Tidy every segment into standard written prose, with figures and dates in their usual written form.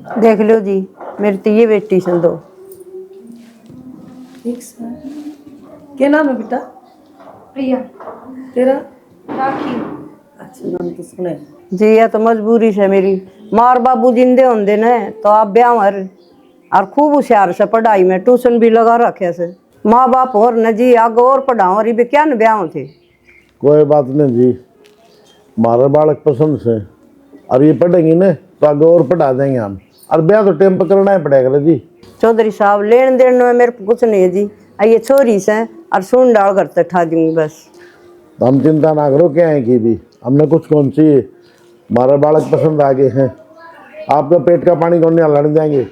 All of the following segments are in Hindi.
देख लो जी, मेरी तो ये बेटी सन दो। ठीक सर। क्या नाम है बेटा? प्रिया। तेरा? राखी। अच्छा, नाम तो सुने। जी ये तो मजबूरी से मेरी मार बाबू जिंदे होंगे न तो आप ब्याह और खूब होशियार से पढ़ाई में ट्यूशन भी लगा रखे से माँ बाप और न जी आगे और पढ़ाओ और भी क्या न ब्याह थे। कोई बात नहीं जी, हमारे बालक पसंद से और ये पढ़ेंगी ना तो आगे और पढ़ा देंगे हम। और ब्याह तो टाइम पर करना ही पड़ेगा जी। चौधरी साहब लेन देन में मेरे को कुछ नहीं है जी, ये छोरी से और सुन डाल कर तक ठा दूंगी बस। तो हम चिंता ना करो, क्या है कि भी हमने कुछ कौन सी हमारे बालक पसंद आ गए हैं। आपका पेट का पानी कौन नहीं लड़ जाएंगे।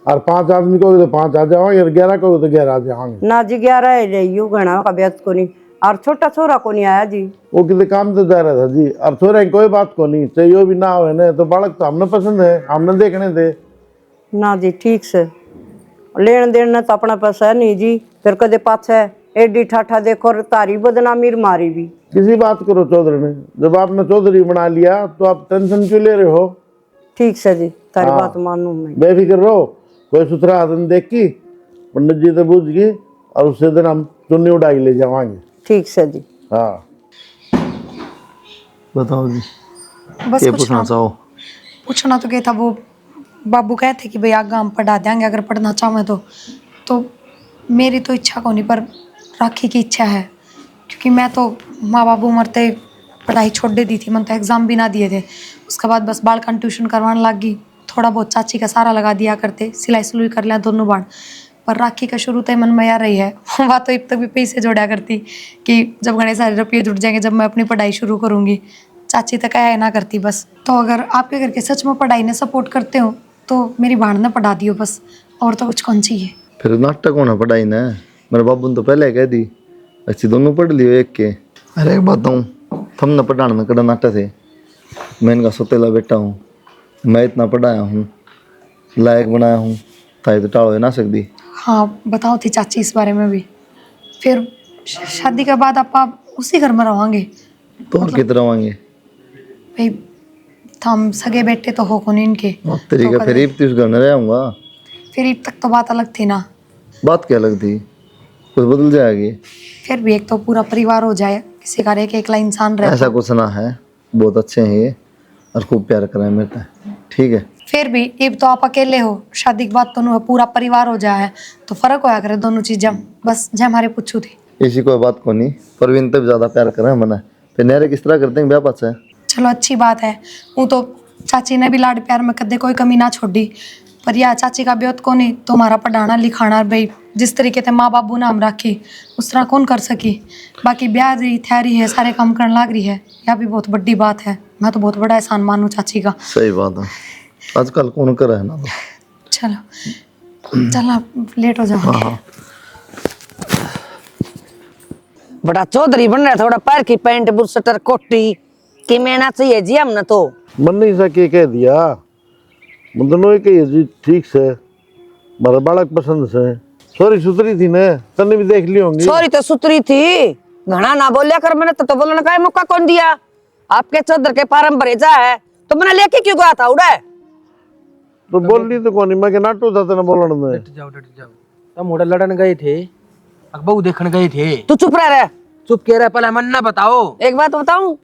और 5 आदमी को तो 5 आ जाओगे और 11 को तो 11 आ जाओगे ना जी 11 है यू घना का ब्याह को नहीं और छोटा छोरा को नहीं आया जी। वो किसी काम से जा रहा था जी। और छोरे कोई बात को नहीं चाहिए भी ना हो ना तो बालक तो हमने पसंद है, हमने देखने थे ना जी ठीक से लेन देन न तो अपना पैसा है नहीं जी, फिर कदे पाछे एडी ठाठा देखो तारी बदनामी मारी भी। किसी बात करो चौधरी ने, जब आपने चौधरी बना लिया तो आप टेंशन क्यों ले रहे हो। ठीक से जी तारी हाँ। बात मानू मैं। बेफिक्र रहो, कोई सुथरा आदमी देख की पंडित जी से पूछ गई और उससे दिन हम चुन्नी उड़ाई ले जावांगे। ठीक से जी। हाँ बताओ जी, बस क्या कुछ पूछना ना चाहो? पूछना तो क्या था, वो बाबू कहते कि भाई आगे हम पढ़ा देंगे अगर पढ़ना चाहें तो मेरी तो इच्छा को नहीं, पर राखी की इच्छा है। क्योंकि मैं तो माँ बाबू मरते पढ़ाई छोड़ दे दी थी, मैंने तो एग्ज़ाम भी ना दिए थे। उसके बाद बस बाल का ट्यूशन करवाने लग गई, थोड़ा बहुत चाची का सारा लगा दिया करते, सिलाई सिलुई कर लिया दोनों बार। पर राखी का शुरू तो मन में यार रही है वह तो अब तक भी पैसे जोड़ा करती कि जब गणेश सारे रुपये जुट जाएंगे जब मैं अपनी पढ़ाई शुरू करूँगी। चाची तो क्या ना करती बस। तो अगर आपके घर के सच में पढ़ाई ने सपोर्ट करते हो तो मेरी भाण ने पढ़ा दियो बस, और तो कुछ कौन चाहिए। फिर नाटक होना पढ़ाई ना, मेरे बाबू ने तो पहले कह दी अच्छी दोनों पढ़ लियो एक के। अरे एक बात हूँ, थम न पढ़ाने में कड़ा नाटक थे। मैं इनका सोतेला बेटा हूँ, मैं इतना पढ़ाया हूँ लायक बनाया हूँ, ताई तो टाल हो ना सकती। हाँ बताओ थी चाची इस बारे में भी। फिर शादी के बाद आप उसी घर में रहोगे तो और कितना रहोगे भाई, हम सगे बेटे तो हो कौन इनके। तरीका तो फिर इब तो उस घर में रहूँगा। फिर अब तक तो बात अलग थी ना। बात क्या अलग थी, कुछ बदल जाएगी। फिर भी एक तो पूरा परिवार हो जाए, किसी का एक एकला इंसान रहे। ऐसा कुछ ना है, बहुत अच्छे हैं ये और खूब प्यार कराए मेरे से, ठीक है। फिर भी अब तो आप अकेले हो, शादी के बाद तो पूरा परिवार हो जाए तो फर्क होया करे दोनों चीजें। बस जय हमारे पूछू थी ऐसी कोई बात को नहीं, परवीन तब ज्यादा प्यार करें मना फिर नहरे किस तरह करते हैं ब्याह पास है। चलो अच्छी बात है, वो तो चाची ने भी लाड प्यार में कदे कोई कमी ना छोड़ी। पर यह चाची का ब्योत को नहीं तो हमारा पढ़ाना लिखाना भाई जिस तरीके से माँ बाबू ने हम राखी उस तरह कौन कर सकी। बाकी ब्याह रही तैयारी है, सारे काम करने लग रही है, यह भी बहुत बड़ी बात है। मैं तो बहुत बड़ा एहसान मानूं चाची का। सही बात है, आजकल कौन कर है ना तो। चलो चलना लेट हो जाओ। बड़ा चौधरी बन रहा है, थोड़ा पैर की पैंट बुरसटर कोटी कि मेहनत चाहिए जी हमने तो। मन नहीं सके कह दिया, मतलब ये कही जी ठीक से हमारा बालक पसंद से। सॉरी सुथरी थी ना, तने भी देख ली होंगी। सॉरी तो सुतरी थी, घना ना बोलिया कर, मैंने तो बोलने का मौका कौन दिया। आपके चौधर के पारम भरेजा है तो मैंने लेके क्यों गया था उड़े। तो बोल ली तो कौन, मैं नाटो था तेना बोलने में। डट जाओ तब मोड़ा लड़न गए थे, अकबू देखने गए थे। तू चुप रह। चुप कह रहा, पहले मन ना बताओ। एक बात बताऊं,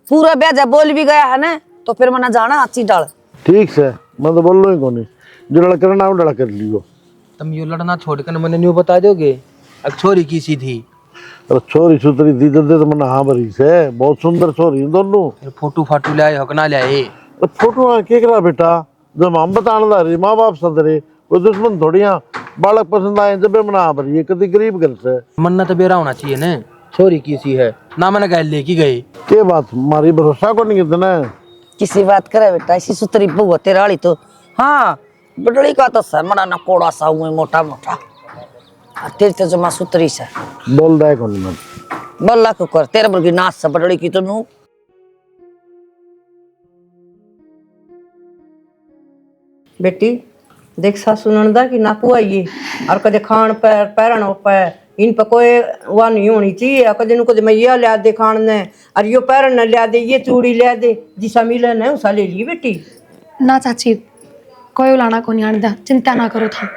पूरा ब्याह जब बोल भी गया है ना तो फिर मैंने जाना अच्छी डाल। ठीक से मैं तो बोल ही कौन, जो लड़ करना वो लड़ा कर लियो। तुम यो लड़ना छोड़कर मैंने न्यू बता दोगे अब छोरी की सी थी। अरे छोरी सुथरी थी तो मैंने हाँ भरी से, बहुत सुंदर छोरी दोनों। फोटो फाटू लाए हकना लाए। फोटो के करा बेटा, जब हम बताने ला रहे माँ बाप सद रहे वो दुश्मन थोड़िया। बालक पसंद आए जब मैंने हाँ भरी, कभी गरीब घर से मन्ना तो बेरा होना चाहिए ना, छोरी की सी है ना, मैंने कह लेके गए। के बात हमारी भरोसा को नहीं कितना। किसी बात करे बेटा, ऐसी सुतरी बहु तेरा वाली तो। हाँ बडड़ी का तो सर मरा ना कोड़ा सा हुए मोटा मोटा, तेरे तो जमा सुतरी से बोल रहा है कौन मैं बल्ला को कर तेरे बल्कि नाच से बडड़ी की तो नू। बेटी देख सासू नंदा की नापू आई और कदे खान पैर पैरण पे इन पर कोई वह नहीं होनी चाहिए। कदे नु कदे मैया लिया दे खान ने और यो पैरण न लिया दे, ये चूड़ी लिया दे, जिसा मिले न उसा ले ली बेटी। ना चाची कोई उलाना को नहीं आने, चिंता ना करो था।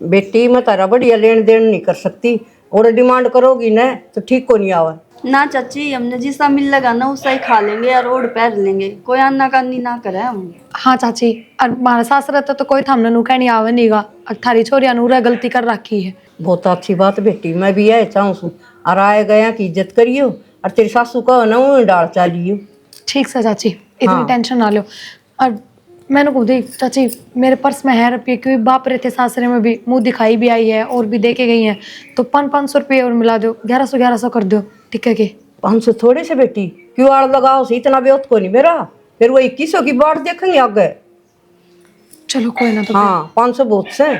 बेटी मैं तारा बढ़िया लेन देन नहीं कर सकती, और डिमांड करोगी ना तो ठीक को नहीं आवा। ना चाची, हमने जिसा मिल लगा ना उसा ही खा लेंगे और ओढ़ पैर लेंगे, कोई आना कानी ना करे हम। हाँ चाची, और हमारा सास रहता तो कोई थामने नू कहनी आवे नहीं गा, और थारी छोरिया नूरा गलती कर रखी है। बहुत अच्छी बात बेटी, मैं भी यह चाहूँ और आए गया की इज्जत करियो, और तेरी सासू कहो ना वो डाल चालियो। ठीक से चाची, इतनी हाँ। टेंशन ना लो। और मैंने कहा थी चाची मेरे पर्स में है रुपये, क्योंकि बाप रहे थे सासरे में भी, मुंह दिखाई भी आई है और भी दे के गई हैं, तो 500 रुपये और मिला दो, 1100 कर दो, ठीक है के 500 थोड़े से बेटी, क्यों आड़ लगाओ से, इतना बेहत को नहीं मेरा, फिर वो 2100 की बाट देखेंगे आगे। चलो कोई ना, तो हाँ 500 बहुत से।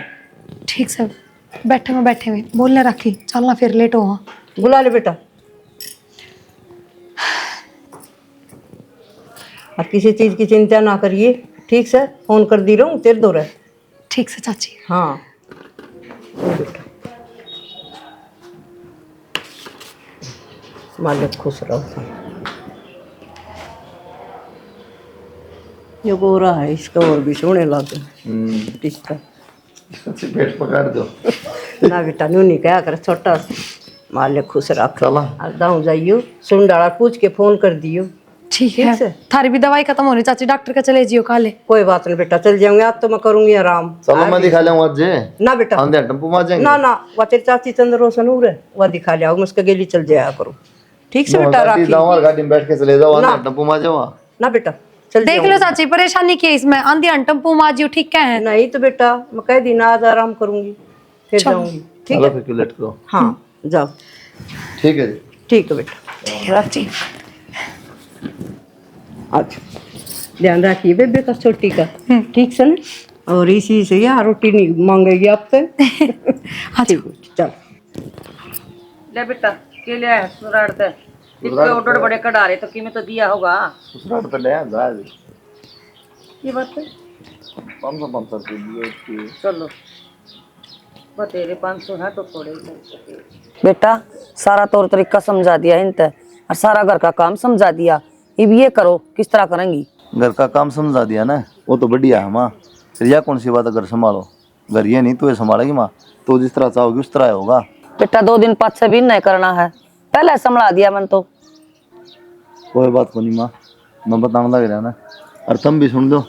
ठीक से बैठे हुए बोलने रखी, चलना फिर लेट हो। बुला ले बेटा, और किसी चीज की चिंता ना करिए, ठीक से फोन कर दी रहूं तेरे दो रहे। ठीक से चाची। हाँ ओ बेटा, मालिक खुश रहो। ये गोरा है, इसका और भी सोने लगे रिश्ता। पेट पकड़ दो। ना बेटा न्यू नहीं कहा कर, छोटा सा। मालिक खुश रख। चला। दाऊ जाइयो, सुन डाला पूछ के फोन कर दियो। ठीक ठीक है, से। थारी भी दवाई खत्म होनी चाची, डॉक्टर का चले जियो काले। कोई बात नहीं बेटा, चल जाऊंगी आज तो मैं करूंगी आराम। चलो मैं दिखा लूंगा आज जे। ना बेटा, हम दे टेंपो में आ जाएंगे। ना ना, वह तेरी चाची चंद्रोसन हो रहे, वह दिखा लिया मैं उसके गेली चल जाया करूँ। ठीक से बेटा गाड़ी राखी। जाओ और गाड़ी में बैठ के चले जाओ, ना। अंदर टेंपो में आ जाओ। ना बेटा चल देख लो चाची, परेशानी की है इसमें, आंधी टेम्पो में आ जियो, ठीक है। नहीं तो बेटा मैं कह दी ना, आज आराम करूंगी फिर जाऊंगी। ठीक चलो है, फिर क्यों लेट करो। हाँ जाओ। ठीक है जी। ठीक है बेटा, चाची अच्छा ध्यान रखिए बेबे का, छोटी का। ठीक से ना, और इसी से यार रोटी नहीं मांगेगी आपसे। ठीक है चल। ले बेटा के ले आया सुराड़ ते इतने ऑर्डर बड़े कढ़ारे तो कीमत तो दिया होगा। ससुराल पे ले जा। ये बात है, 500 रुपये चलो बतेरे 500 है तो थोड़े ही। बेटा सारा तौर तरीका समझा दिया इनते, और सारा घर का काम समझा दिया, अब ये करो किस तरह करेंगी। घर का काम समझा दिया ना, वो तो बढ़िया है माँ। फिर यह कौन सी बात है, घर संभालो। घर ये नहीं तो ये संभालेगी माँ, तो जिस तरह चाहोगी उस तरह होगा। बेटा 2 दिन 5 से भी नहीं करना है, पहले संभला दिया मन तो। कोई बात को नहीं माँ, मैं बताने लग रहा ना, और तुम भी सुन लो।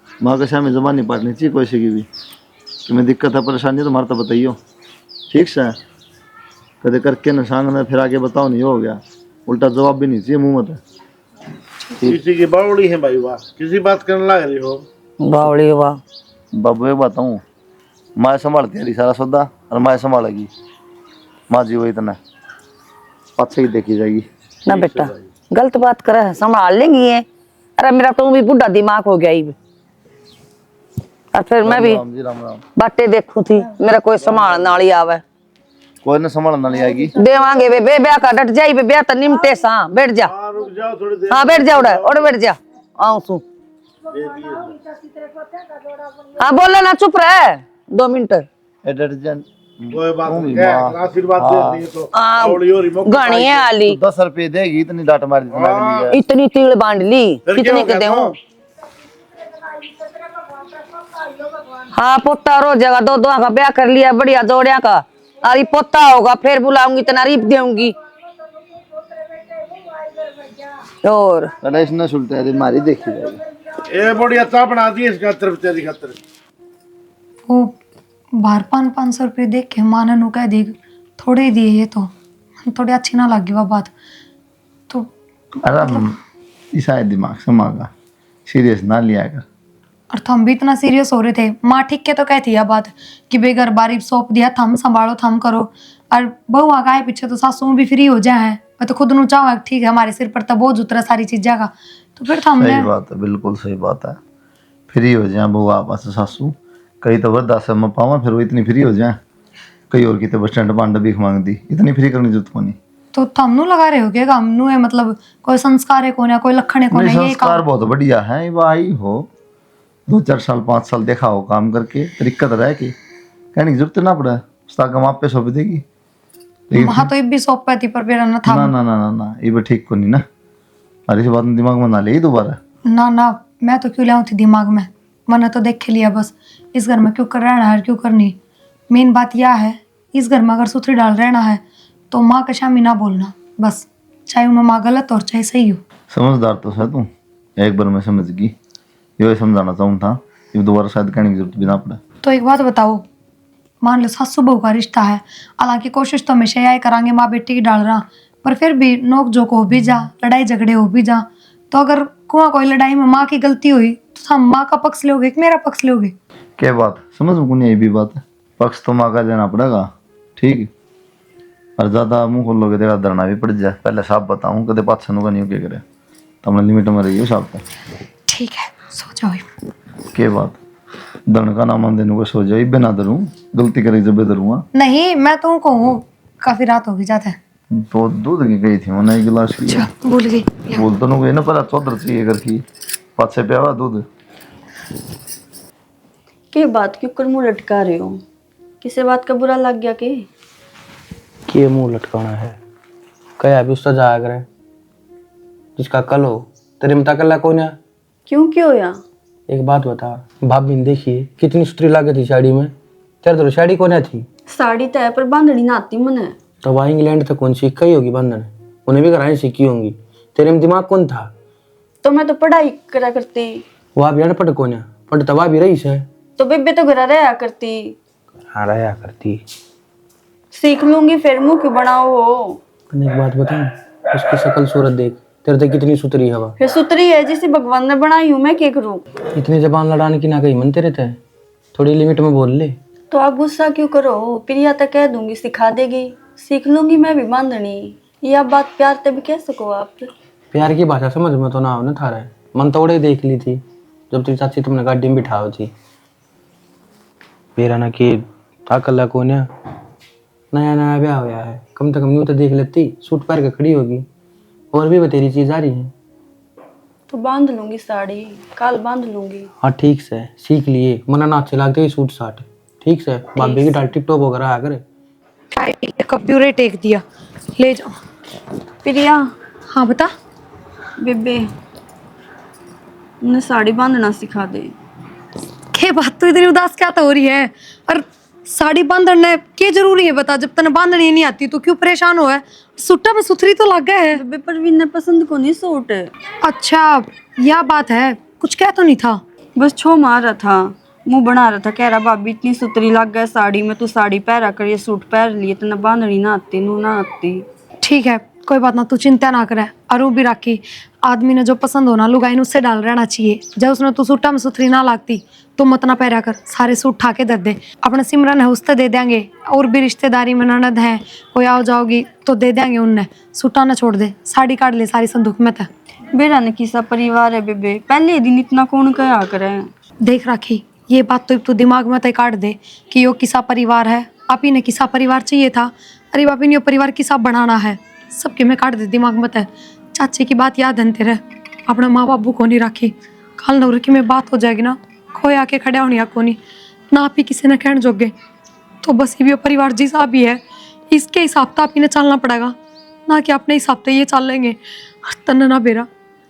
माँ के सामने जबान नहीं पाटनी चाहिए कोई सी की भी, कि मैं दिक्कत है परेशानी है तो मारता बताइयो। ठीक से कदे करके न सांग न फिर आगे बताओ, नहीं हो गया उल्टा जवाब भी नहीं चाहिए मुँह मत। किसी की बावड़ी है भाई, वाह किसी बात करने लग रही हो। बावड़ी वाह। बाबू एक बताऊँ, माँ संभालती है सारा सौदा, और माँ संभालेगी। माँ जी वो इतना पाछे ही देखी जाएगी ना बेटा गलत बात करे है, संभाल लेंगी ये। अरे मेरा तो भी बुढ़ा दिमाग हो गया ही, और फिर मैं भी राम जी राम राम। बाटे देखू थी, मेरा कोई संभालने वाली आवे। कोई ना संभालना नहीं आएगी। देवांगे बेबे, ब्याह का डट जाई बेबे, तो निमटे सा बैठ जा। रुक जाओ थोड़ी देर। हाँ बैठ जा, उड़ बैठ जा, आऊं सू। हाँ बोले ना, चुप रहे 2 मिनट। कोई बात नहीं है, आशीर्वाद दे दी तो हाँ, बावड़ी हो रही मौका गानी है आली, 10 रुपये देगी, इतनी डांट मार दी है। इतनी तीड़ बांध ली, फिर कितने क्या के हो गया दूं? हाँ पोता रो जगह 2 का ब्याह कर लिया बढ़िया जोड़िया का, अरे पोता होगा फिर बुलाऊंगी तना रीप दूंगी। और कड़ा इसने सुलटा है मारी देखी जाएगी। ये बड़ी अच्छा बना दी इसका तरफ तेरी खातिर। वो बाहर 500 रुपये देख के माने नु कह दी थोड़े ही दिए, ये तो थोड़ी अच्छी ना लगी वो बात तो। अरे ईसा दिमाग से मांगा, सीरियस ना लिया कर। और तो हम भी इतना सीरियस हो रहे थे, माँ ठीक के तो कहती है बात कि बे घर बारी सौंप दिया, थम संभालो थम करो, और बहू आ गए पीछे तो सासू भी फ्री हो जाए। मैं तो खुद नु चाहूँ ठीक है हमारे सिर पर तो बोझ उतरा सारी चीजें का, तो फिर तो हमने। सही बात है, बिल्कुल सही बात है। फ्री हो जाए बहू आपस सासू, कई तो वृद्धाश्रम में पावा फिर वो इतनी फ्री हो जाए, कई और की तो बस स्टैंड पांडा भीख मांग दी, इतनी फ्री करनी जरूरत को नहीं। तो थमनु लगा रहे हो क्या हमनु है, मतलब कोई संस्कार है कौन है, कोई लक्षण है कौन नहीं, है, ये संस्कार काम। बहुत बढ़िया है, भाई हो 2-4 साल 5 साल देखा हो काम करके, तरीका रह के कहने की जरूरत ना पड़े, उसका आप पे सौंप देगी। हाँ तो ये भी सौंप पाती पर फिर ना था ना ना ना ना ना, ये भी ठीक को नहीं ना, अरे इस बात में दिमाग में ना ले दोबारा। ना ना, मैं तो क्यों लाऊं थी दिमाग में, मैंने तो देख के लिया बस। इस घर में क्यों कर रहना है, क्यों करनी। मेन बात यह है, इस घर में अगर सुथरी डाल रहना है तो माँ का शामी ना बोलना बस, चाहे उनमें माँ गलत और चाहे सही हो। समझदार तो है तू, एक बार मैं समझ गई। ये समझाना चाहूँ था, ये दोबारा शायद कहने की जरूरत भी ना पड़े। तो एक बात बताओ, मान लो सासू बहू का रिश्ता है, हालांकि कोशिश तो हमेशा यही करांगे माँ बेटी की डाल रहा, पर फिर भी नोक झोंक हो भी जा, लड़ाई झगड़े हो भी जा, तो अगर कोई लड़ाई में माँ की गलती हुई तो हम माँ का पक्ष लोगे कि मेरा पक्ष लोगे? क्या बात समझ में नहीं, ये भी बात है। पक्ष तो माँ का देना पड़ेगा, ठीक है। और ज्यादा मुंह खोल लोगे तेरा धरना भी पड़ जाए। पहले साफ बताऊं, कदे पाछा नुका नहीं क्या करे, तो हमने लिमिट में रहिए साफ का। ठीक है, सो जाओ। के बात धन का नाम देने को सो जाए, बिना डरूं, गलती करे जब डरूंगा नहीं, मैं तो कहूँ काफी रात हो गई जाता है। तो दूध की गई थी मैंने, एक गिलास की अच्छा, भूल गई। बोल तो ना पहला चौधर चाहिए कर की पाछे पे आवा दूध। के बात क्यों कर मुंह लटका रहे हो? किसी बात का बुरा लग गया के मुंह लटकाना है क्या अभी उसका जाया करे, जिसका कल हो तेरे में तकल्ला कौन है? क्यों क्यों या? एक बात बता, भाभी ने देखी कितनी सुथरी लागे थी साड़ी में, तेरे तो साड़ी कौन थी? साड़ी तो है पर बांधनी ना आती मने। तो वहाँ इंग्लैंड तक कौन सीखा ही होगी बंधन, उन्हें भी कराई सीखी होंगी। तेरे में दिमाग कौन था? तो मैं तो पढ़ाई करा करती। वहाँ भी अनपढ़ कौन है, पढ़ता वहाँ भी रही है। तो बेबे तो घर रहा करती। हाँ रहा करती। सीख लूंगी फिर मुंह क्यों बनाओ हो? एक बात बताऊं, उसकी शक्ल सूरत देख, तेरे तो कितनी सुथरी हवा। फिर सुतरी है जिसे भगवान ने बनाई हूँ, मैं क्या करूँ? इतनी जबान लड़ाने की ना कही मन तेरे थे, थोड़ी लिमिट में बोल ले। तो आप गुस्सा क्यों करो? प्रिया तक कह दूंगी, सिखा देगी, सीख लूंगी मैं भी बांधनी। ये आप बात प्यार तभी कह सको आप। प्यार की भाषा समझ में तो ना हो ना थारा, मन तो उड़े देख ली थी जब तेरी चाची तुमने गाड़ी में बिठाओ थी। मेरा ना कि अकल्ला कौन है, नया नया ब्याह हुआ है, कम से कम न्यू तो देख लेती, सूट पहन के खड़ी होगी। और भी बतेरी चीज आ रही है। तो बांध लूंगी साड़ी, कल बांध लूंगी। हाँ ठीक से सीख लिए, मना ना अच्छे लगते सूट साट, ठीक से भाभी की डाल टिप टॉप वगैरह आ करे। कप्यूरे टेक दिया, ले जाओ। प्रिया। हाँ बता। बेबे उन्हें साड़ी बांधना सिखा दे। के बात तो इतनी उदास क्या तो हो रही है? और साड़ी बांधना क्या जरूरी है बता? जब तने बांधनी नहीं आती तो क्यों परेशान हो है? सूटा में सुथरी तो लग गया है। बेबे परवीन ने पसंद को नहीं सूट। अच्छा यह बात है, कुछ कह तो नहीं था? बस छो मार रहा था, मुंह बना रहा था, कह रहा भाभी इतनी सुतरी लग गया साड़ी में, तू साड़ी पहरा कर, ये सूट पहन लिए, तना बांधनी ना आती, नू ना आती। ठीक है कोई बात ना, तू चिंता ना करे। अरू भी राखी, आदमी ने जो पसंद होना लुगाई उससे डाल रहना चाहिए। जब उसने तू सूटा में सुथरी ना लगती तो मत ना पहरा कर, सारे सूट ठा के दे दे। अपने सिमरन है उससे दे देंगे, और भी रिश्तेदारी में ननद है कोई आओ जाओगी तो दे देंगे उनने। सूटा ना छोड़ दे, साड़ी काट ले सारी संदूक में था। बेरा ने किसा परिवार है बेबे, पहले दिन इतना कौन कहा करे। देख राखी, ये बात तो तू दिमाग में तय काट दे कि यो किसा परिवार है, आप ही ने किसा परिवार चाहिए था। अरे बापी ने परिवार किसा बनाना है, सबके में काट दे दिमाग में तय। चाचे की बात याद है तेरे, अपने माँ बाबू को नहीं राखी, कल नौरे की में बात हो जाएगी ना, खोए आके खड़ा होनी को नहीं ना, आप ही किसी ने कहने जोगे। तो बस ये भी परिवार जिसा भी है, इसके हिसाब तो आप ही ने चलना पड़ेगा, ना कि अपने हिसाब से ये चल लेंगे। तन ना बेरा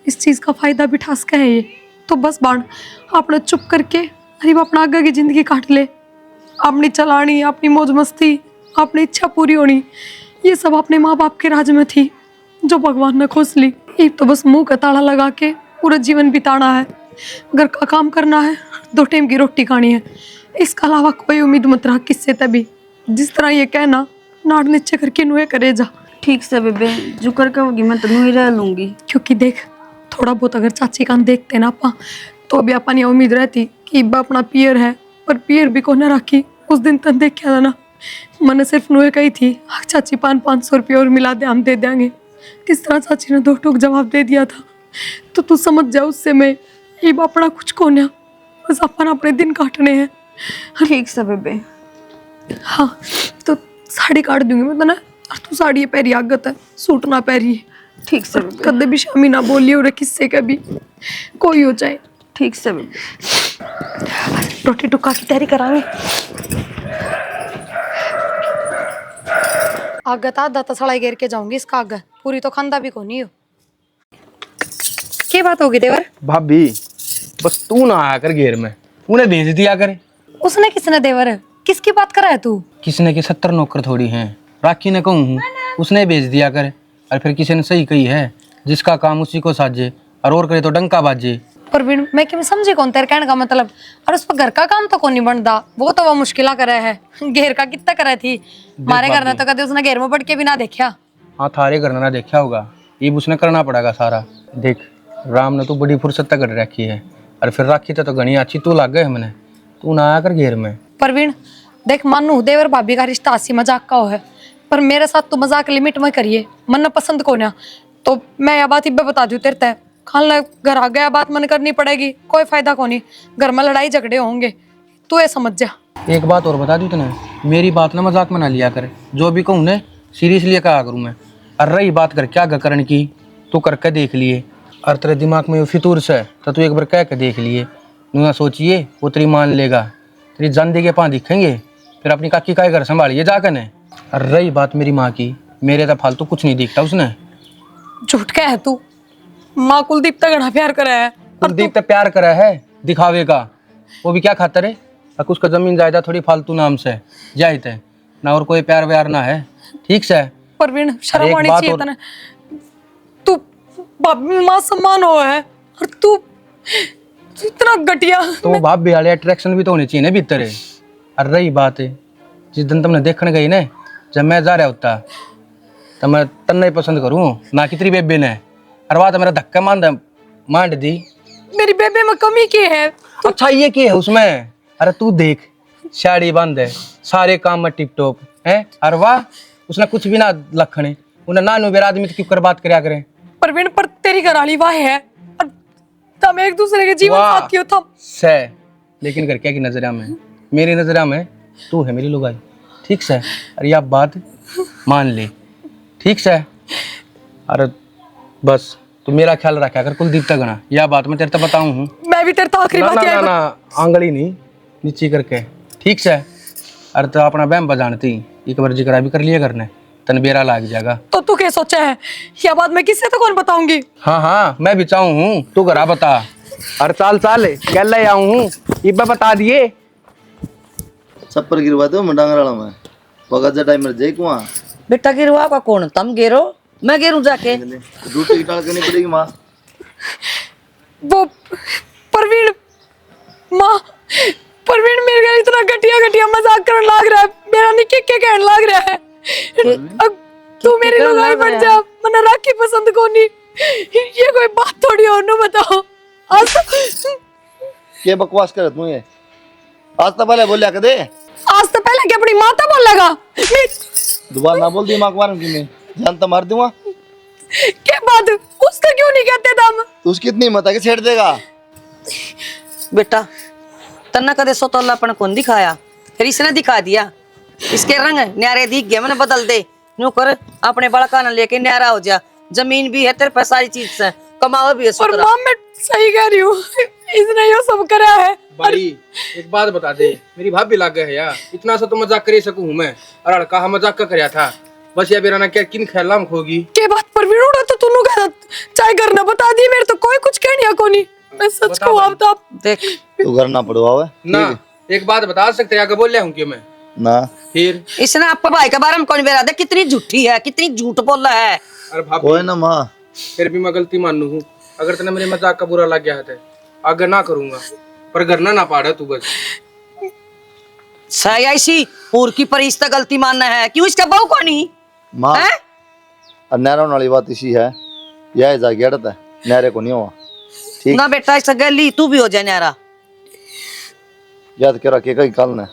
इस चीज़ का फायदा भी ठास का है ये, तो बस बाण अपना चुप करके अरे अपना आगे की जिंदगी काट ले। अपनी चलानी, अपनी मौज मस्ती, अपनी इच्छा पूरी होनी, ये सब अपने माँ बाप के राज में थी जो भगवान ने खोस ली। एक तो बस मुंह का ताला लगा के पूरा जीवन बिताना है, घर का काम करना है, 2 टाइम की रोटी खानी है, इसके अलावा कोई उम्मीद मत रहा किससे। तभी जिस तरह ये कहना नाड़ नीचे करके नुए करे जा। ठीक से बेबे, जो कर कहोगी मैं तनु ही रह लूंगी। क्योंकि देख थोड़ा बहुत अगर चाची कान देखते ना आपा, तो भी अपन ये उम्मीद रहती कि इब्बा अपना पियर है, पर पियर भी को न राखी। उस दिन तन देखा था ना, मैंने सिर्फ नुए कही थी चाची 500 रुपये और मिला दे, हम दे देंगे। किस तरह चाची ने 2 टूक जवाब दे दिया था, तो तू समझ जा उससे मैं इब्बा अपना कुछ को न, बस अपन अपने दिन काटने हैं। ठीक से बेबे। हाँ तो साड़ी काट दूंगी मैं तो ना, और तू साड़ी पहरी आगत है, सूट ना पहरी। ठीक से बेबे। कदे भी शामी ना बोलिए और किससे कभी कोई हो जाए। ठीक से बेबे। रोटी टुक्का की तैयारी करांगे। आगे आधा तो सड़ाई घेर के जाऊंगी, इसका आगे पूरी तो खांदा भी को नहीं हो। क्या बात होगी देवर? भाभी बस तू ना आया कर घेर में, उन्हें भेज दिया करे। उसने किसने देवर? किसकी बात कर रहा है तू? किसने के 70 नौकर थोड़ी हैं, राखी ने कहूँ हूँ, उसने भेज दिया करे। और फिर किसी ने सही कही है, जिसका काम उसी को साजे और करे तो डंका बाजे। परवीन मैं क्यों समझी कौन तेरे कहने का मतलब। और उस पर घर का काम तो कौन नहीं बनता, वो तो वो मुश्किल करे है। घेर का कितना करे थी हमारे घर ने, तो कदे उसने घेर में पड़ के भी ना देखा। हाँ थारे घर ना देखा होगा, ये उसने करना पड़ेगा सारा। देख राम ने तो बड़ी फुर्सत तक रखी है, और फिर राखी तो घनी अच्छी तू लग गए हमने, तू ना आया कर घेर में। परवीन देख, मानू देवर भाभी का रिश्ता हंसी मजाक का हो है, पर मेरे साथ तो मजाक लिमिट में करिए, मन पसंद को ना। तो मैं यह बात इब्बे बता दूं तेरे तय, खान घर आ गया बात मन करनी पड़ेगी, कोई फायदा को नहीं, घर में लड़ाई झगड़े होंगे, तू ये समझ जा। एक बात और बता दूं तूने, मेरी बात ना मजाक में ना लिया कर, जो भी कहूँ ने सीरियसली कहा करूँ मैं। और रही बात कर क्या करने की, तू करके देख लिए, और तेरे दिमाग में फितूर से तो तू एक बार कह के देख लिए, ना सोचिए वो तेरी मान लेगा, तेरी जान दे के पाँ दिखेंगे, फिर अपनी काकी का घर संभालिए जाकर ने। और रही बात मेरी माँ की, मेरे तो फालतू कुछ नहीं दिखता उसने। झूठ क्या है तू, माँ कुलदीप तक घना प्यार करा है। कुलदीप तो प्यार करा है दिखावे का, वो भी क्या खातर है, उसका जमीन जायदाद थोड़ी फालतू नाम से जायद है ना, और कोई प्यार व्यार ना है, ठीक से। परवीन शर्म एक आनी बात चाहिए और- तने, तू भाभी माँ सम्मान हो है और तू इतना घटिया। तो बाप भी वाले अट्रैक्शन भी तो होनी चाहिए ना भीतर है। और रही बात है, जिस दिन तुमने देखने गई ना, जब मैं जा रहा होता तो मैं तन्ने पसंद करूँ ना कि तेरी बेबे ने, और बात मेरा धक्का मांड दी। मेरी बेबे में कमी की है? अच्छा ये क्या है उसमें, अरे तू देख साड़ी बंद है, सारे काम में टिप टॉप है, और वाह उसने कुछ भी ना लखने, उन्हें नानू बेर आदमी तो क्यों कर बात करया करे। परवीन पर तेरी घरवाली वाह है और तुम एक दूसरे के जीवन वाह। साथी हो तुम। से लेकिन घर क्या की नजरिया में, मेरी नजरिया में तू है मेरी लुगाई, ठीक से। अरे आप बात मान ले, ठीक से। अरे बस तू मेरा ख्याल रखा कर कुलदीप तक ना, यह बात मैं तेरे तो बताऊं हूँ। मैं भी तेरे तो आखिरी ना बात ना यही ना ना आंगली नहीं नीचे करके, ठीक से। अरे तो अपना बहम बजानती एक बार जिक्र भी कर लिया करने, तन बेरा लाग जाएगा। तो तू क्या सोचा है, यह बात मैं किससे तो कौन बताऊंगी। हाँ हाँ मैं भी चाहूँ हूँ, तू घरा बता। अरे चाल चाल कह ले आऊँ हूँ, इब्बा बता दिए। छप्पर गिरवा दो मैं डांगराला में पगा टाइम में जाए कुआं बेटा गिरवा का कौन, तुम गिरो मैं गिरूं जाके? दूसरी की टाल करनी पड़ेगी माँ। वो परवीन माँ, परवीन मेरे घर इतना घटिया घटिया मजाक करने लग रहा है, मेरा निके के कहने लग रहा है। अब तू मेरी लुगाई बन जा, मना राखी पसंद को नहीं, ये कोई बात थोड़ी और ना बताओ। आज तो क्या बकवास कर तू ये, आज तो पहले बोलिया कर दे, आज तो पहले कि अपनी माता बोल लगा, दोबारा ना बोल दी माँ मारूं की मैं जान तो मार दूंगा। क्या बात उसका क्यों नहीं कहते तुम? तो उसकी इतनी हिम्मत है कि छेड़ देगा। बेटा तन्ना कदे सोतोलापन कौन दिखाया, फिर इसने दिखा दिया, इसके रंग न्यारे दिख गए, मैंने बदल दे। यूं कर अपने बड़का न लेके न्यारा हो जा, जमीन भी है तेरे पे, सारी चीज से कमाओ भी है और सुतरा। माँ मैं सही कह रही हूँ, इसने ये सब करा है। भाई एक बात बता दे, मेरी भाभी लाग गए है यार, इतना सा तो मजाक कर सकूं मैं, और कहा मजाक का करया था, बस या बेरा ना क्या किन ख्याल में खोगी। के बात परवीन उड़ा तो तूने कहा चाहे घर ना बता दी, मेरे तो कोई कुछ कहने को नहीं, मैं सच कहूँ अब तो देख तू घर ना पड़वावे ना एक बात बता सकते आगे बोल हूँ कि मैं ना। फिर इसने आपका भाई के बारे में कौन बेरा दे, कितनी झूठी है, कितनी झूठ बोल रहा है। अरे भाभी कोई ना माँ, फिर भी मैं गलती मानू हूँ, अगर तेने मेरे मजाक का बुरा लग गया है आगे ना करूंगा, पर घर ना पाड़ा तू बस। सही ऐसी पूर की परिस्थिति गलती मानना है, क्यों इसका बहू को नहीं माँ है? अन्यारा वाली बात इसी है, यह जा गया है न्यारे को नहीं हुआ, ठीक ना बेटा इसका गली तू भी हो जाए न्यारा, याद करा के कई काल ने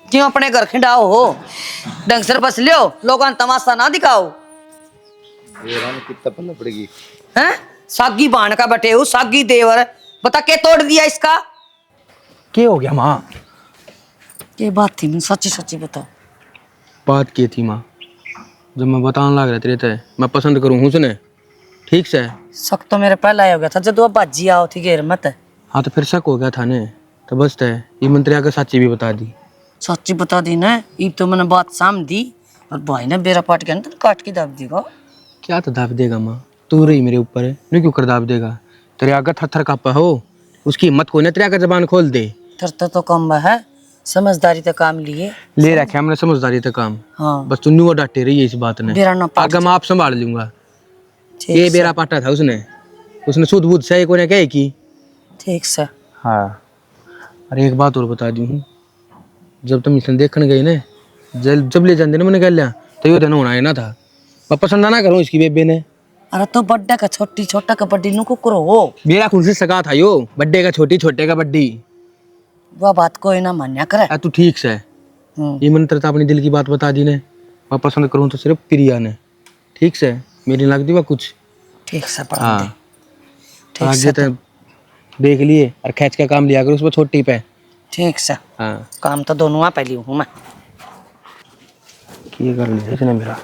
क्यों अपने घर खिंडाओ हो, ढंग से बस लियो, लोगों ने तमाशा ना दिखाओ। ये रानी कितना पल्ले पड़ेगी हैं सागी बाण का बटे हो, सागी देवर, बता के तोड़ दिया इसका। क्या हो गया माँ? ये बात थी, सच्ची सच्ची बताओ। बात की थी माँ, जब मैं बताने लग रहा तेरे थे मैं पसंद करूँ उसने, ठीक से। शक तो मेरे पहला हो गया था जब बाजी आओ थी घेर मत। हाँ तो फिर शक हो गया था ने, तो बस है ये मंत्री आकर सच्ची भी बता दी। सच्ची बता दी ना, ये तो मैंने बात साम दी, और भाई ने बेरा पाट के तो काट के दाब देगा। क्या तो दाब देगा माँ, तू रही मेरे ऊपर है, नहीं क्यों कर दाब देगा, तेरे आगे थर थर कापा हो, उसकी हिम्मत कोई ना तेरा का जबान खोल दे। तेरे तो कम है, समझदारी तो काम लिए ले रखे हमने समझदारी तक काम। हाँ बस तू न्यू डांटे रही है इस बात ने। बेरा ना पाट आगे मैं आप संभाल लूंगा। ठीक ये से, बेरा पाटा था उसने सूद बूद सही को ने कहे की। ठीक से। हाँ अरे एक बात और बता दी हूँ, जब तुम इसे देखने गए ना, जब ले जाते ना मैंने कह लिया तो ये दिन होना है ना था। मैं पसंद ना करूँ इसकी बेबे ने। अरे तो बड्डे का छोटी, छोटा का बड्डी नु कुकरो हो। मेरा खुद से सगा था यो, बड्डे का छोटी, छोटे का बड्डी। वह बात कोई ना मान्या करे। तू ठीक से ये मंत्र तो अपनी दिल की बात बता दी ने। मैं पसंद करूँ तो सिर्फ प्रिया ने, ठीक से, मेरी लगती वह कुछ। ठीक से पढ़ा दे। हाँ आगे तो देख लिए और खींच के काम लिया कर उसमें छोटी पे। ठीक से। हाँ काम तो दोनों पहली हूँ मैं। ये कर लिया इसने मेरा।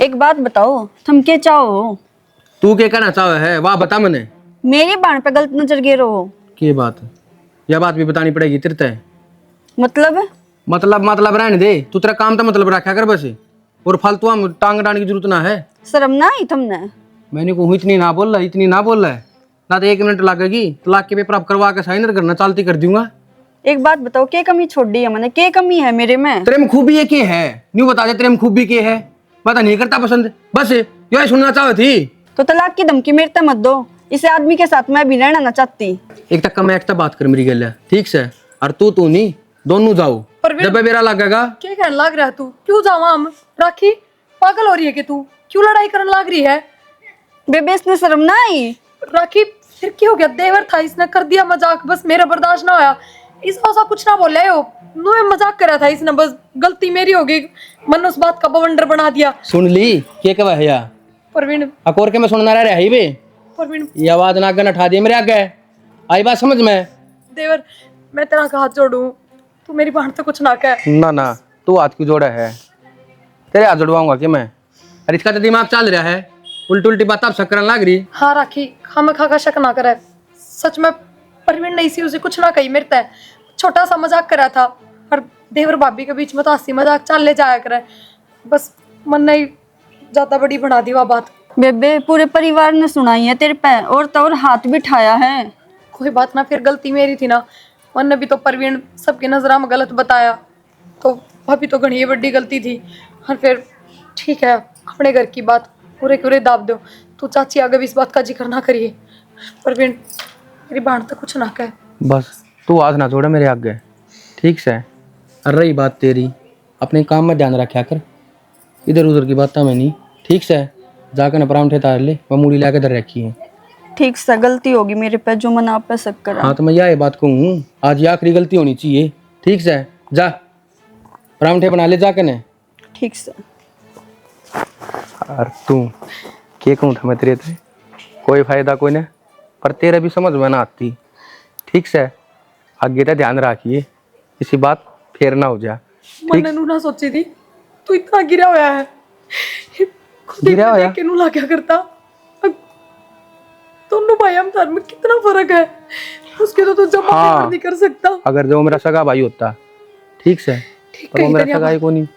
एक बात बताओ, तुम क्या चाहो? तू क्या कहना चाहे है वाह बता मने। मेरी बाण पे गलत नजर गिरो हो। की बात, यह बात भी बतानी पड़ेगी तेरे ते। मतलब रहने दे, तू तेरा काम तो मतलब रखा कर बस, और फालतू हम टांग डालने की जरूरत ना है। शर्म ना आई तुमने? मैंने को इतनी ना बोल रहा, इतनी ना बोल रहा है ना, तो 1 मिनट लगेगी तलाक के पेपर आप करवा के साइन करना चालती कर दूंगा। एक बात बताओ, क्या कमी छोड़ दी है मैंने? क्या कमी है मेरे में? तेरे में खूबी है क्या है, न्यू बता दे तेरे में खूबी क्या है। पता नहीं करता पसंद, बस यही सुनना चाहती थी। तो तलाक की धमकी मेरे तक मत दो, इस आदमी के साथ मैं भी रहना ना चाहती। एक तक मैं एक तक बात कर मेरी गल है, ठीक से, और तू नहीं, दोनों जाओ। जब मेरा लगेगा क्या कहने लग रहा है तू? क्यों जावा हम? राखी पागल हो रही है कि तू? क्यों लड़ाई करने लग रही है? बेबे इसने शर्म ना आई? राखी फिर क्या हो गया? देवर था, इसने कर दिया मजाक, बस मेरा बर्दाश्त ना होया। इसका ऐसा कुछ ना बोले हो, नो मजाक करा था इसने, बस गलती मेरी हो गई, मन उस बात का बवंडर बना दिया। सुन ली क्या कहा है या परवीन, अकोर के मैं सुनना रह है बे, परवीन ये आवाज नागन उठा दी मेरे आगे, आई बात समझ में? देवर मैं तेरा हाथ जोड़ू, तू मेरी बहन से कुछ ना कह। ना तू हाथ क्यों जोड़ा है, तेरे हाथ जोड़वाऊंगा कि मैं? अरे इसका तो दिमाग चल रहा है, उल्टी बात आप शक्कर लग रही। हाँ राखी, हम खा शक ना करे, सच में परवीन ने इसी उसे कुछ ना कही मेरे तय, छोटा सा मजाक करा था, और देवर भाभी के बीच में तो हंसी मजाक चल ले जाया करे, बस मन नहीं ज्यादा बड़ी बना दी वह बात। बेबे पूरे परिवार ने सुनाई है तेरे पे, और तो और हाथ भी उठाया है। कोई बात ना, फिर गलती मेरी थी ना, मन ने भी तो परवीन सबकी नजर में गलत बताया, तो भाभी तो घनी बड़ी गलती थी। और फिर ठीक है, अपने घर की बात पूरे दाब दो, तू चाची आगे भी इस बात का जिक्र ना करिए। परवीन मेरी बहन तो कुछ ना कहे, बस तू हाथ ना जोड़ा मेरे आगे, ठीक से। और रही बात तेरी, अपने काम में ध्यान रखा कर, इधर उधर की बात मैं नहीं, ठीक से। जाकर न परांठे तार ले, मैं मूड़ी ला के इधर रखी है। ठीक से, गलती होगी मेरे पे, जो मैंने आप पे शक करा। हाँ तो मैं यही बात कहूँ, आज ये आखिरी गलती होनी चाहिए, ठीक से। जा परांठे बना ले जाकर ने। ठीक से। और तू क्या कहूँ था मैं तेरे थे, कोई फायदा कोई नहीं, पर तेरे भी समझ में ना आती, ठीक से। आगे तो ध्यान रखिए, किसी बात फेर ना हो जा। मन ने ना सोची थी तू इतना गिरा हुआ है, खुद ही गिरा होया? देख के नू ला क्या करता। दोनों भाई हम धर्म में कितना फर्क है, उसके तो तू जमा हाँ, नहीं कर सकता। अगर जो मेरा सगा भाई होता, ठीक से, पर वो मेरा सगा ही को नहीं।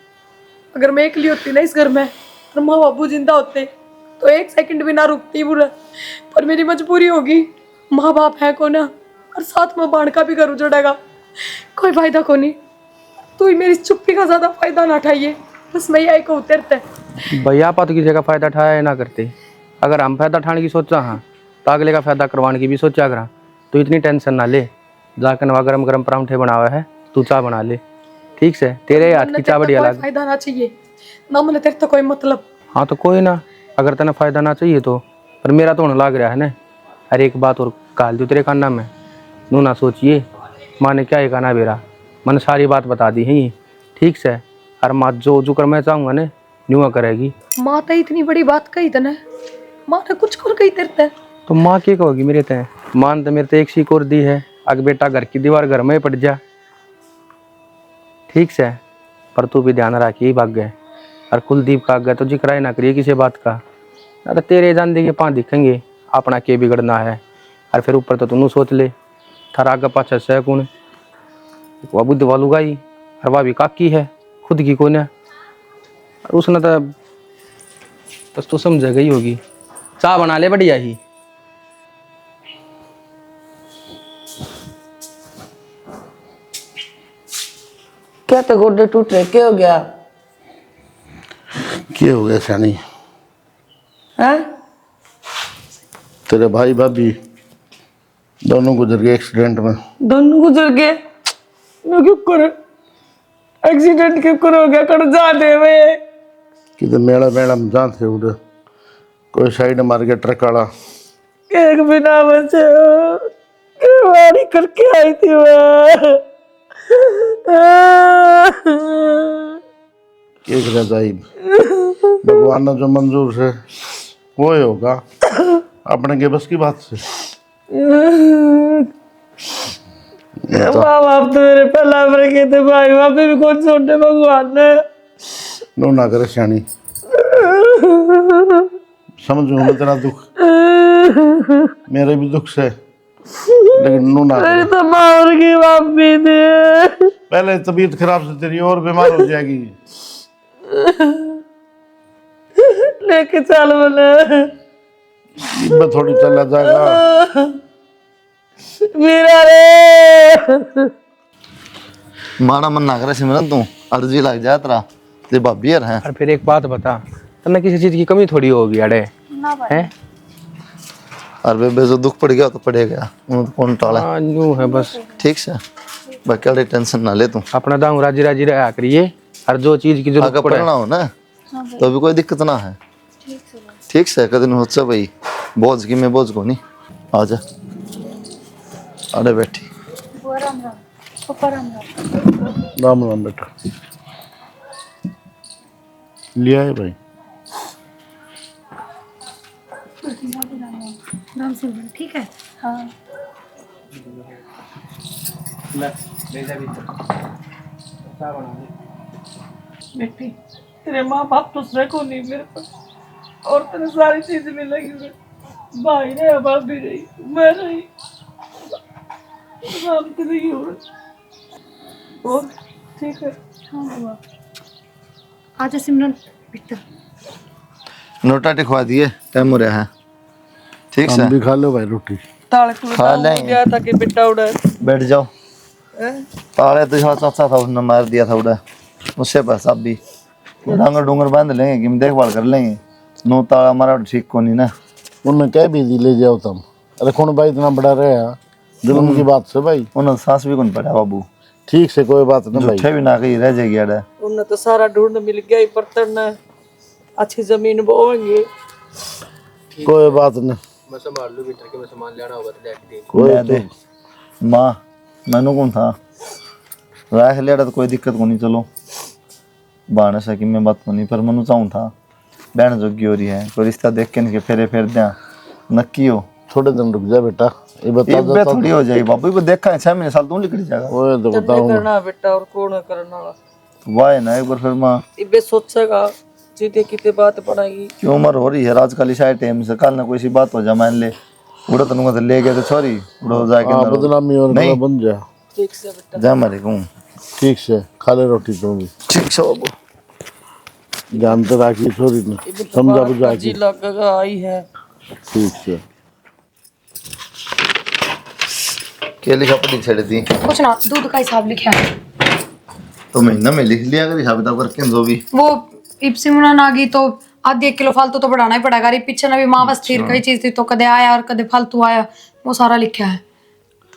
अगर मैं अकेली होती ना इस घर में, और माँ बाबू जिंदा होते, तो 1 सेकंड भी ना रुकती बुरा, पर मेरी मजबूरी होगी, माँ बाप है को ना, और साथ में बाण का भी घर उजड़ेगा, कोई फायदा को नहीं। तू ही मेरी चुप्पी का ज्यादा फायदा ना उठाइए, बस मैं यही कहूँ तेरे। भैया आप तो किसी का फायदा उठाया ना करते, अगर हम फायदा उठाने की सोचा हाँ तो अगले का फायदा करवाने की भी सोचा करा, तो इतनी टेंशन ना ले। जाकर नवा गरम गरम परांठे बनावा है, तू चाय बना ले, ठीक से। तेरे हाथ की चाय बढ़िया लग। फायदा ना चाहिए ना, मैंने तेरे तो कोई मतलब। हाँ तो कोई ना, अगर तेना फायदा ना चाहिए तो, पर मेरा तो होने लग रहा है ना। अरे एक बात और काल दू तेरे खाना में, नू ना सोचिए माँ ने क्या कहना बेरा, मैंने सारी बात बता दी है, ठीक से। और माँ जो कर मैं चाहूँगा ना न्यू करेगी। माँ तो इतनी बड़ी बात कही तने, माँ ने कुछ कर कही तेरे, तो माँ क्या कहोगी मेरे तय? मान तो मेरे तो एक सीख और दी है, अग बेटा घर की दीवार घर में ही पड़ जा, ठीक से। पर तू भी ध्यान रखिए भाग गए, और कुलदीप का आगे तो जिक्र ही ना करिए किसी बात का, ना तो तेरे जान के पाँव दिखेंगे, अपना के बिगड़ना है। और फिर ऊपर तो तू सोच ले, थारा आगे पाछा से कौन, वह बुद्ध वालू गाई, और वह भी काकी है खुद की कौन है, और उसने तो बस तो समझ गई होगी। चाय बना ले बढ़िया ही। क्या तो गोडे टूट रहे, क्या हो गया? क्या हो गया सैनी? हैं? तेरे भाई भाभी दोनों गुजर गए एक्सीडेंट में। दोनों गुजर गए? मैं क्यों कर एक्सीडेंट क्यों हो गया? कर जा दे वे किधर मेला मेला में जहाँ थे उधर कोई साइड मार गया ट्रक वाला। एक बिना बचे गाड़ी करके आई थी मैं। एक रजाई भगवान ने जो मंजूर से वो ही होगा, अपने के बस की बात से। माँ बाप तो मेरे पहला मर गए थे, भाई भाभी भी कौन छोड़े भगवान ने। नो ना करे सियानी, समझू मैं तेरा दुख, मेरे भी दुख से, लेकिन नो ना करे। तो मार की भाभी थी। पहले तबीयत खराब से तेरी और बीमार हो जाएगी। लेके चल बोले मैं थोड़ी चला जाएगा। मेरा रे माड़ा मन ना करे सिमरन, तू अर्जी लग जा तेरा, ते भाभी यार है। और फिर एक बात बता, तन्ने किसी चीज की कमी थोड़ी होगी अड़े हैं? और बेबे जो दुख पड़ गया तो पड़ेगा, उन कौन टाला। हाँ यूं है बस। ठीक से बाकी अड़े टेंशन ना ले तू, अपना दाऊ राजी राजी रहा करिए, और जो चीज की जरूरत आगे पड़े पढ़ना हो ना तो अभी कोई दिक्कत ना है। ठीक से कदन हो भाई, बोझ की मैं बोझ को नहीं। आजा अरे बैठी। राम राम बेटा, लिया है भाई। ठीक है। हाँ बेटी तेरे माँ बाप तो सर को नहीं मेरे पास, और तेरे सारी चीजें मिलेगी मेरे। भाई रहे, भाभी रही, मैं रही, नाम तेरे ही हो रहा। और ठीक है। हाँ आजा सिमरन बेटा। नोटा टिकवा दिए, टाइम हो रहा है। ठीक हम से भी खा लो भाई रोटी। ताले खा लेंगे। गया था कि बेटा उड़ा बैठ जाओ। ताले तो यहाँ चाचा था उसने मार दिया था उड़ा, उससे पास आप भी डांगर डूंगर बांध लेंगे कि हम देखभाल कर लेंगे। नो ताला हमारा ठीक को नहीं ना। उन्होंने कह भी दी ले जाओ तुम। अरे कौन भाई इतना बड़ा रहा जुल्म की बात से भाई। उन्होंने सांस भी कौन पड़ा बाबू, ठीक से कोई बात नहीं भाई। झूठे भी ना कहीं रह जाएगी अड़ा। उन्हें तो सारा ढूंढ मिल गया ही, बर्तन अच्छी जमीन बोएंगे। कोई बात नहीं, मैं संभाल लूं, भीतर के मैं सामान लेना होगा तो लेके दे। कोई ले दे माँ, मैनू कौन था रख लिया तो कोई दिक्कत को नहीं। चलो बहाने से कि मैं बात को नहीं, पर मनु चाहूँ था बहन जोगी हो रही है, कोई रिश्ता देख के नहीं फेरे फेर दिया नक्की हो। थोड़े दिन रुक जा बेटा, ये बता ये दो थोड़ी हो जाएगी बाबू, को देखा है 6 महीने साल तू निकल जाएगा। वो तो बताऊँ करना बेटा, और कौन है करना वाला? वाह है ना एक बार फिर माँ, इबे सोचेगा जीते कितने बात पड़ेगी। क्यों उम्र हो रही है आजकल इस टाइम से, कल ना कोई सी बात हो जाए मान ले उड़ा तनुगा तो ले गए तो सॉरी उड़ा हो जाएगा हाँ बदनामी और नहीं। बन जा। ठीक से बेटा। जा मारे कहूँ। ठीक से खा ले रोटी तुम भी, ठीक से बाबू। जानते राखी छोरी ने समझा बुझा के। जी लगेगा आई है। ठीक से क्या लिखा पड़ी छेड़ दी कुछ ना, दूध का हिसाब लिखा है तो महीना में लिख लिया अगर हिसाब किताब करके जो भी। वो इप्सिमुना आ गई तो आधी 1 किलो फालतू तो बढ़ाना ही पड़ेगा। अरे पीछे ना भी माँ बस स्थिर कई चीज थी तो कदे आया और कदे फालतू आया, वो सारा लिखा है।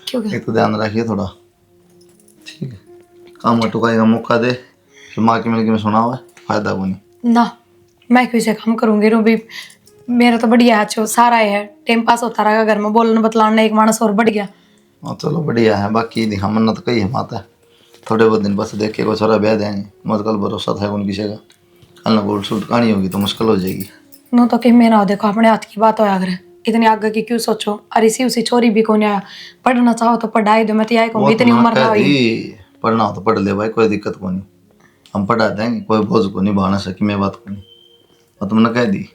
क्यों एक तो ध्यान रखिए थोड़ा, ठीक है? काम टुकाई का मौका दे फिर माँ की मिलके में सुना हुआ फायदा को नहीं ना, मैं क्यों से काम करूंगी रो भी। मेरा तो बढ़िया है, अच्छो सारा है, टाइम पास होता रहेगा घर में, बोलने बतलाने एक मानस और बढ़ गया। हाँ चलो बढ़िया है। बाकी दिखा मन्ना तो कही है माता, थोड़े बहुत दिन बस देख के को छोरा ब्याह देंगे, मत कल भरोसा था उनकी जगह, कल ना गोल्ड सूट कहानी होगी तो मुश्किल हो जाएगी। नो तो कि मेरा देखो अपने हाथ की बात हो अगर इतनी आगे की क्यों सोचो। और इसी उसी छोरी भी कौन आया, पढ़ना चाहो तो पढ़ाई दो, मैं तो यही कहूँगी इतनी उम्र ना हुई। पढ़ना हो तो पढ़ ले भाई, कोई दिक्कत को नहीं, हम पढ़ा देंगे, कोई बोझ को नहीं बहाना सकी मैं बात को नहीं, और तुमने कह दी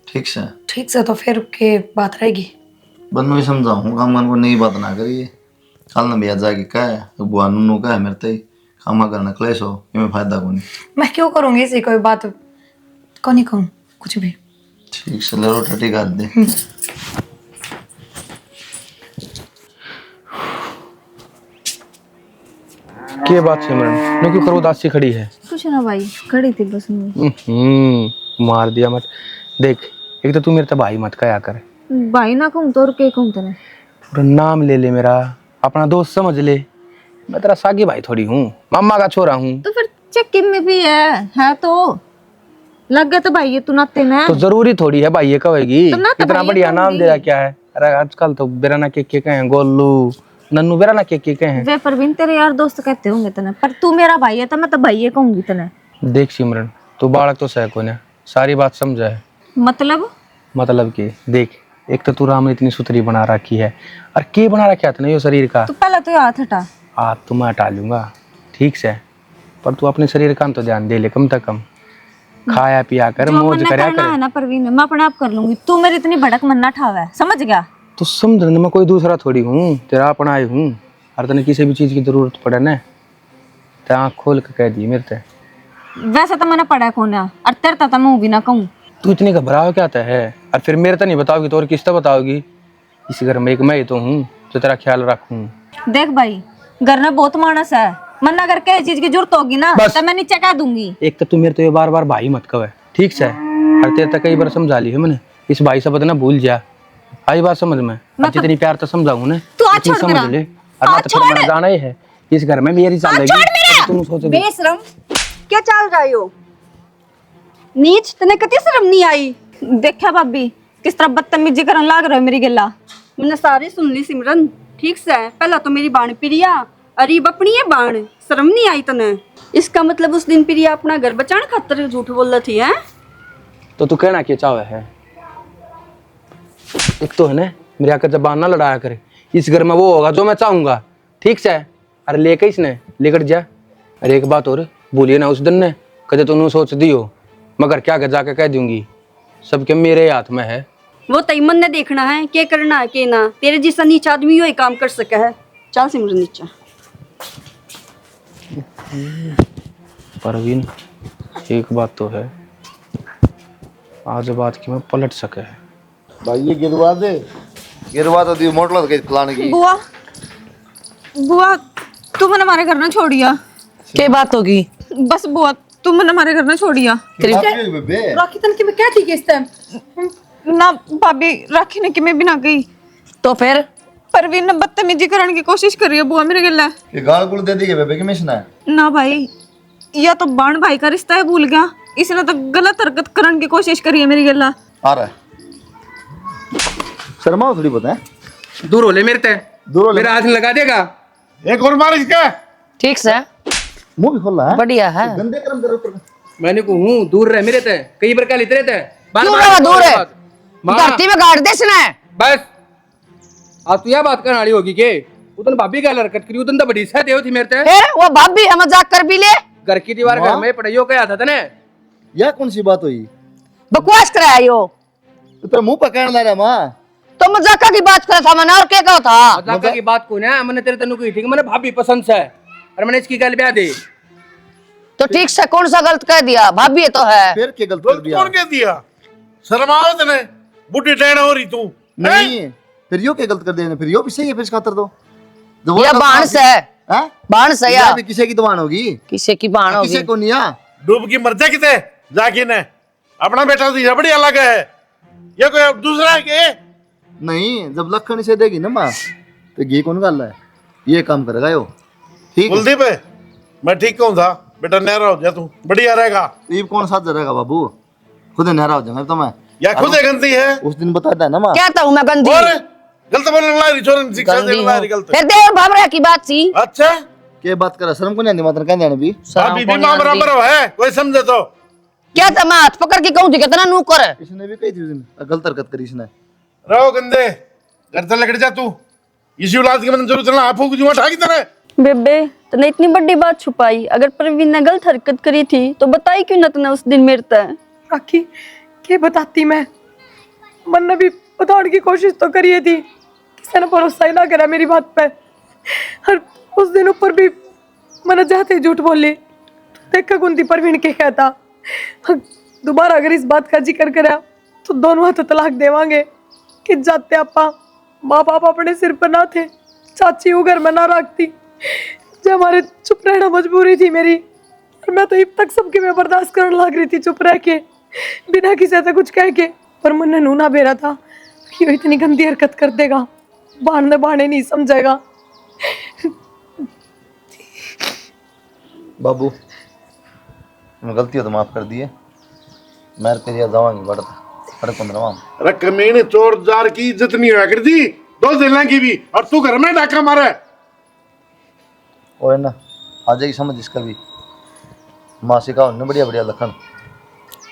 ठीक से। ठीक से तो फिर के बात रहेगी। बन्नू ही समझाऊँ काम को नई बात ना करिए, कल ना भैया जाके कह है बुआ नू कह मेरे ते काम करना क्लेश हो, ये में फायदा को नहीं। मैं क्यों करूँगी इसी कोई बात को नहीं कहूँ कुछ भी। ठीक से ले रोटी काट दे। क्या बात सिमरन, मैं क्यों करो उदासी खड़ी है? कुछ ना भाई, खड़ी थी बस मैं। मार दिया मत। देख, एक तो तू मेरे तो भाई मत कहा कर। भाई ना कहूँ तो और क्या कहूँ तेने? पूरा नाम ले ले मेरा, अपना दोस्त समझ ले। मैं तेरा सागी भाई थोड़ी हूँ, मामा का छोरा हूँ। तो फिर चक्की में भी है तो लग गया तो भाई ये तू नाते में। तो जरूरी थोड़ी है भाई ये कहेगी। तो ना तो कितना भाई ये बढ़िया नाम कहूंगी। दे रहा क्या है। अरे आजकल तो बेराना के कहे गोलू नन्नू, बेराना के कहे। वे परवीन तेरे यार दोस्त कहते होंगे तने, पर तू मेरा भाई है तो मैं तो भाई ये कहूंगी तने। देख सिमरन, तू बालक तो सह को ने सारी बात समझा है। मतलब कि देख, एक तो तू राम ने इतनी सुथरी बना रखी है, और के बना रखा था ना ये शरीर का। तू पहले तो हाथ हटा। हाथ तो मैं हटा लूंगा ठीक से, पर तू अपने शरीर का तो ध्यान दे ले, कम से कम खाया पिया कर, जो मौज मैंने करया करना कर। है ना परवीन, मैं अपने आप कर लूंगी। तू मेरी इतनी भड़क मन ना ठावा है, समझ गया? तो समझ रहे, मैं कोई दूसरा थोड़ी हूँ, तेरा अपना ही हूँ। और तने किसी भी चीज की जरूरत पड़े ना तो आँख खोल के कह दी मेरे ते। वैसे तो मैंने पढ़ा कौन है, और तेरे तो मैं भी ना कहूँ। तू इतनी घबराओ क्या है? और फिर मेरे तो नहीं बताओगी तो और किससे बताओगी? इस घर में एक मैं ही तो हूँ जो तेरा ख्याल रखूँ। देख भाई, घर में बहुत मानस है, मना करके इस चीज की जरूरत होगी ना तो मैं नीचे कह दूंगी। एक तो तू मेरे तो ये बार बार भाई मत कहे ठीक से। और तेरे तक कई बार समझा ली है मैंने, इस भाई शब्द ना भूल जा। आई बात समझ में, अब जितनी प्यार तो समझाऊं ना तू आज इतनी छोड़ समझ मेरा। ले। और ना तो फिर मैंने जाना ही है इस घर में, मेरी जिंदगी तुम सोचोगे। बेशरम, क्या चल रहा हो? नीच, तने कति शर्म नहीं आई? देखा भाभी किस तरह बदतमीजी करन लाग रहा है मेरी गल्ला। मैंने सारी सुन ली सिमरन, ठीक से। पहला तो मेरी बाण प्रिया, अरे अपनी है बाण, शर्म नहीं आई तने? इसका मतलब उस दिन प्रिया अपना घर बचाने खातर झूठ बोल रही थी है? तो तू कहना क्या चाहे है? एक तो है ना, मेरे आकर जबान ना लड़ाया करे। इस घर में वो होगा जो मैं चाहूंगा ठीक से। अरे लेके इसने लेकर जा। अरे एक बात और बोलिए ना उस दिन ने, कदे तूने सोच दी हो, मगर क्या जाके कह दूंगी, सबके मेरे हाथ में है। वो तई मन ने देखना है क्या करना है के ना। तेरे जैसा नीच आदमी ही काम कर सके है। चल सिमरन नीचे। परवीन, एक बात तो है, आज बात की मैं पलट सके है। भाई ये गिरवा दे। गिरवा तो दी मोटला के प्लान की। बुआ, बुआ तू मैंने हमारे घर ना छोड़िया। क्या बात होगी? बस बुआ तू मैंने हमारे घर ना छोड़िया। राखी तन की मैं क्या थी इस टाइम? ना भाभी, राखी ने कि मैं भी ना गई। तो फिर परवीन ने बदतमीजी करने की कोशिश करी है बुआ मेरे गला। ये गाल गुल दे दी के बेबे की मिशन है ना भाई, या तो बाण भाई का रिश्ता है भूल गया, इसने तो गलत हरकत करने की कोशिश करी है मेरी गला। आ रहा है। शर्मा थोड़ी पता है। दूर हो ले मेरे ते, दूर हो ले। मेरा हाथ लगा देगा। एक और मार इसका। ठीक से, मुंह भी खोल रहा है। बढ़िया है। गंदे कर्म कर ऊपर। मैंने को हूँ दूर रह मेरे ते, कई बार क्या लेते रहते हैं। क्यों रहा दूर है? माँ, धरती में गाड़ दे इसने। बस आज तू यह बात करने वाली होगी के उतन भाभी का हरकत करी, उतन तो बड़ी सह देव थी मेरे ते। हे वो भाभी हम मजाक कर भी ले। घर की दीवार घर में पढ़ाइयो क्या था तने? यह कौन सी बात हुई? बकवास कराया यो। तू तो मुंह पकड़ ला रहा माँ। तो मजाक की बात करा था मैंने, और क्या कहा था? मजाक की बात को ना, मैंने तेरे तनु की थी कि मैंने भाभी पसंद से और मैंने इसकी गल ब्याह दी। तो ठीक से कौन सा गलत कह दिया? भाभी तो है। फिर क्या गलत कर दिया? कौन कह दिया? शर्म आओ तने, बुढ़ी टैन हो रही तू। नहीं, फिर यो क्या गलत कर दिया? फिर यो भी सही है, फिर इस खातर तो ये बांस है, हैं? बांस है या या भी किसी की दुकान होगी, किसी की बाण होगी। किसी को नहीं आ। डूब की मर जा किते जाके ने अपना बेटा तो बड़ी अलग है, ये कोई दूसरा है के? नहीं, जब लखन से देगी ना माँ तो ये कौन गल है? ये काम करेगा यो ठीक है। कुलदीप मैं ठीक कौन था बेटा, नहरा हो जा तू, बढ़िया रहेगा। ये कौन साथ रहेगा बाबू? खुद नहरा हो जाऊंगा तो मैं। या खुद गंदी है। उस दिन बताता है ना माँ। कहता हूँ मैं गंदी। और गलत बोलने लाई छोरन शिक्षा गंदी देने लाई गलत। फिर देवर भावरा की बात सी। अच्छा के बात करा? शर्म को नहीं आती मात्र कहने भी। अभी भी मां बराबर है, कोई समझे तो क्या था? मैं हाथ पकड़ के कहूँ थी कितना नू कर। इसने भी कही थी उस दिन, गलत हरकत करी इसने। रहो गंदे, घर से लकड़ जा तू। इसी औलाद की मन जरूर चलना, आपू की जुआ ठाकी तरह। बेबे तने इतनी बड़ी बात छुपाई, अगर परवीन ने गलत हरकत करी थी तो बताई क्यों ना तने उस दिन मेरे ते? राखी क्या बताती मैं, मन ने भी बताने की कोशिश तो करी थी, किसी ने भरोसा ही ना करा मेरी बात पे। और उस दिन ऊपर भी मैंने जाते ही झूठ बोली। देखा गुंदी परवीन के कहता, दोबारा अगर इस बात का जिक्र करा तो दोनों हाथ तलाक देवांगे। कि जाते आपा माँ बाप अपने सिर पर ना थे, चाची वो घर में ना रखती, जो हमारे चुप रहना मजबूरी थी मेरी, और मैं तो अब तक सबके में बर्दाश्त करने लग रही थी चुप रह के, बिना किसी से कुछ कह के। पर मन ने नूना बेरा था कि वो इतनी गंदी हरकत कर देगा, बहाने बहाने नहीं समझेगा। बाबू मैं गलती हो तो माफ कर दिए, मैं तेरी जावांगी बढ़ता अरे 15 अरे कमीने चोर जार की इज्जत नहीं हुआ करती, 2 जिला की भी, और तू घर में डाका मारा है। ओए ना आ जाएगी समझ इसका भी, माँ सिखाओ ने बढ़िया बढ़िया लखन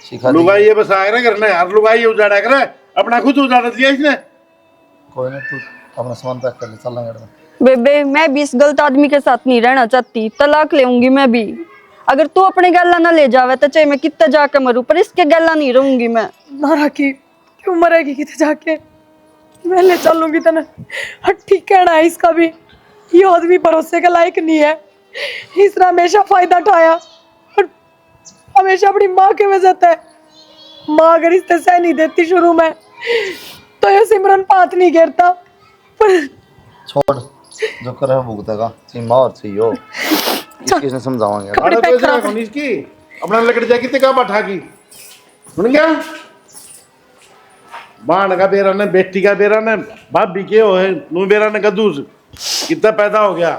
सिखा दी। लुगाई ये बस आए ना करना यार, लुगाई ये उजाड़ा करे, अपना खुद उजाड़ा दिया इसने। कोई ना तू अपना सामान पैक कर ले, चल लंगड़ में। बेबे मैं भी इस गलत आदमी के साथ नहीं रहना चाहती, तलाक लेऊंगी मैं भी। अगर तू अपने गला ना ले जावे तो चाहे मैं कितना जाके मरूं, पर इसके गला नहीं रहूंगी मैं। ना राखी क्यों मरेगी कितने जाके, मैं ले चलूंगी तने। ठीक कहना है इसका भी, ये आदमी भरोसे के लायक नहीं है, इसने हमेशा फायदा उठाया और हमेशा अपनी माँ के वजह से। माँ अगर इससे सह नहीं देती शुरू में तो ये सिमरन पात नहीं गिरता। पर छोड़ जो कर है भुगतेगा, सीमा और सही हो किसने समझावांगे। कपड़े अरे पैक कोई करा जगह नहीं इसकी, अपना लकड़ जाके ते का बैठा की सुन गया। बाण का बेरा ने, बेटी का बेरा ने, भाभी के हो है, नू बेरा ने कद्दूस कितना पैदा हो गया।